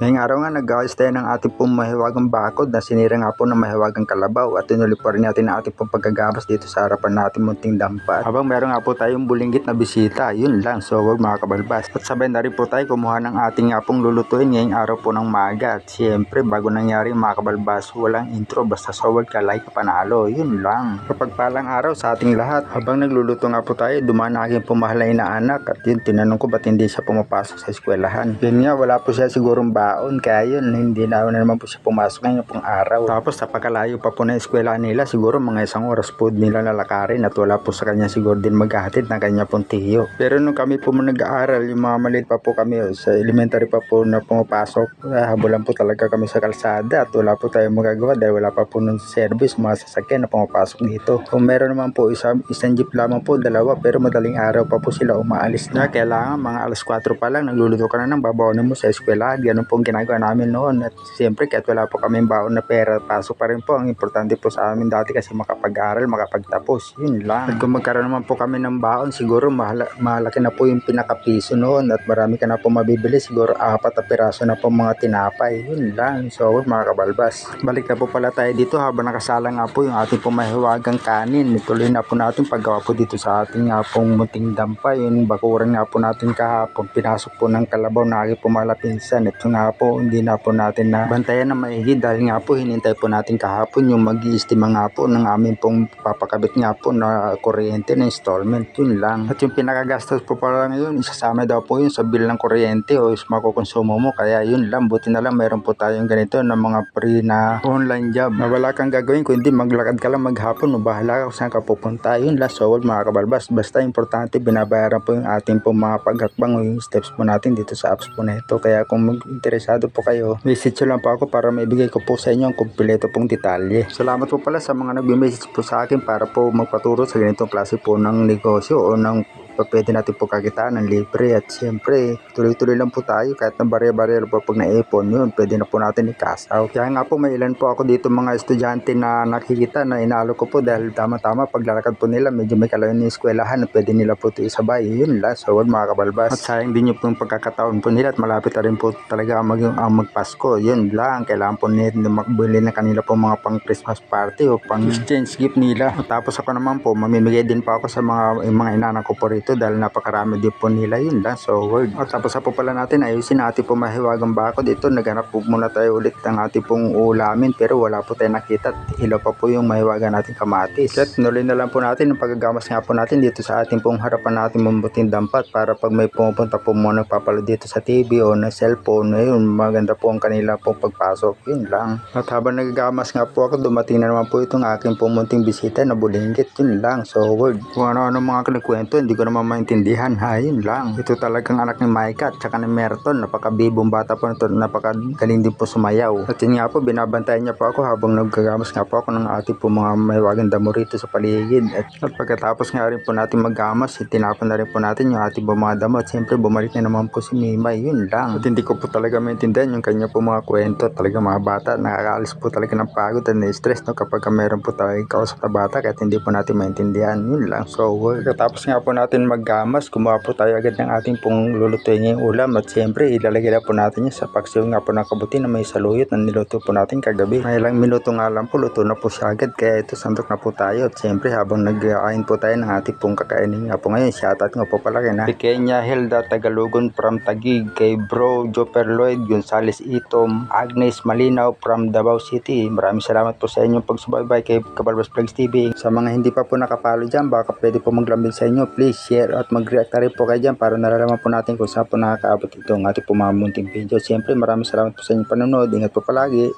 Ngayong araw nga nag-ayos tayo ng ating pong mahiwagang bakod na sinira nga po ng mahiwagang kalabaw at tinuloy pa rin natin ang ating pong pagkagabas dito sa harapan natin munting dampat. Habang meron nga po tayong bulinggit na bisita, yun lang, so huwag mga kabalbas. At sabay na rin po tayo kumuha ng ating nga pong lulutuin ngayong araw po ng maga. At siyempre bago nangyari mga kabalbas, walang intro, basta sawag ka, like, panalo, yun lang. Kapagpalang araw sa ating lahat. Habang nagluluto nga po tayo, dumaan na aking pong mahal na inaanak at yun, tinanong ko ba't hindi siya pumapasok sa eskwelahan. Yun nga, wala po siya sigurong baon, kaya yun, hindi na naman po siya pumasok ngayong pong araw. Tapos napakalayo pa po na eskwela nila, siguro mga 1 oras po nila lalakarin at wala po sa kanya siguro din maghahatid ng kanya pong tiyo. Pero nung kami po nag-aaral, yung mga maliit pa po kami, sa elementary pa po na pumapasok, habulan po talaga kami sa kalsada at wala po tayong magagawa dahil wala pa po ng service, mga sasakyan na pumapasok dito. Kung meron naman po isang jeep lamang po, dalawa, pero madaling araw pa po sila umaalis na. Kailangan mga alas 4 pa lang, nagluluto ka na ng babaonin mo sa eskwela. Ganun pong ginagawa namin noon. At siyempre kahit wala po kaming baon na pera, pasok pa rin po. Ang importante po sa amin dati kasi makapag-aral, makapagtapos. Yun lang. At kung magkaroon naman po kami ng baon, siguro malaki na po yung pinakapiso noon at marami ka na po mabibili. Siguro 4 na piraso na po mga tinapay. Yun lang. So mga kabalbas, balik na po pala tayo dito habang nakasala nga po yung ating pong mahiwagang kanin. Ituloy na po natin paggawa po dito sa ating nga pong munting dampay. Yung bakuran nga po natin kahapon, pinasok po ng kalabaw na aking pumalapinsan. Ito nga po, hindi na po natin na bantayan na maigi dahil nga po hinintay po natin kahapon yung mag-iistima nga po ng aming pong papakabit nga po na kuryente na installment. Yun lang. At yung pinakagastos po pala ngayon, isasama daw po yun sa bill ng kuryente o is makukonsumo mo. Kaya yun lang, buti na lang meron po tayong ganito na mga free na online job na wala kang gagawin kundi maglakad ka lang maghapon o bahala ka kung saan ka pupunta. Yun lang, so mga kabalbas, basta importante binabayaran po yung ating po mga paghakbang o yung steps po natin dito sa apps po na ito. Kaya kung interesado po kayo, message nyo lang po ako para maibigay ko po sa inyo ang kumpleto pong detalye. Salamat po pala sa mga nagme-message po sa akin para po magpaturo sa ganitong klase po ng negosyo o ng pwede natin po kakitaan ng libre. At siyempre tuloy-tuloy lang po tayo kahit na barya-barya po pag naipon yun, pwede na po natin i-cash out. Kaya nga po may ilan po ako dito mga estudyante na nakikita na inalo ko po dahil tama-tama paglalakad po nila medyo may kalayo ng eskwelahan at pwede nila po ito isabay. Yun lang, so mga kabalbas, at sayang din yung pong pagkakataon po nila at malapit na rin po talaga ang magpasko. Yun lang, kailangan po nila makbili na kanila po mga pang Christmas party o pang exchange gift nila. At tapos ako naman po mamimigay din pa ako sa mga inanak ko po rito dahil napakarami din po nila. Yun lang, so word. At tapos po pala natin ayusin natin po mahiwagang bakod. Ito naghanap po muna tayo ulit ng ating pong ulamin pero wala po tayo nakita. Ilaw pa po yung mahiwagan natin kamatis. At nuloy na lang po natin ang pagagamas nga po natin dito sa ating pong harapan natin mabuting dampat para pag may pumupunta po muna nagpapalo dito sa TV o na cellphone, ayun, maganda po ang kanila pong pagpasok. Yun lang. At habang nagagamas nga po ako, dumating na naman po itong aking pong munting bisita na bulinggit. Yun lang, so word. Kung ano-ano mga kinikwento, hindi ko naman maintindihan. Ha, yun lang. Ito talagang anak ni Micah at saka ni Merton. Napakabibong bata po nito, napakagaling din po sumayaw. At yun nga po, binabantayan niya po ako habang nagagamas nga po ako ng ating po mga mahiwagang damo rito sa paligid. At pagkatapos nga rin po natin maggamas, tinapon na rin po natin yung ating po mga damo. At siyempre bumalik na naman po si Mimay. Yun lang. At hindi ko po talaga maintindihan yung kanya po mga kwento. Talaga mga bata, nakakaalis po talaga ng pagod at na-stress, no, kapag meron po tayong kausap na bata kahit hindi po natin maintindihan. Yun lang. So, pagkatapos nga po natin maggamas, kumuha po tayo agad ng ating pong lulutuin ngayong ulam at siyempre ilalagay na po natin yung sa paksiw nga po ng kabuti na may saluyot na niluto po natin kagabi. May ilang minuto nga lang po, luto na po siya agad, kaya ito sandok na po tayo. At siyempre habang nag-ain po tayo ng ating pong kakainin nga po ngayon, shoutout nga po pala kina Pequeña Hilda Tagalugon from Taguig, kay Bro Joper Lloyd Gonzales Itom, Agnes Malinaw from Davao City. Maraming salamat po sa inyong pagsubaybay kay Kabalbas Vlogs TV. Sa mga hindi pa po nakapalo dyan, baka pwede po maglambing sa inyo, please share at mag-react rin po kayo dyan para nalalaman po natin kung saan po nakakaabot itong ating po mga munting video. Siyempre maraming salamat po sa inyong panonood. Ingat po palagi.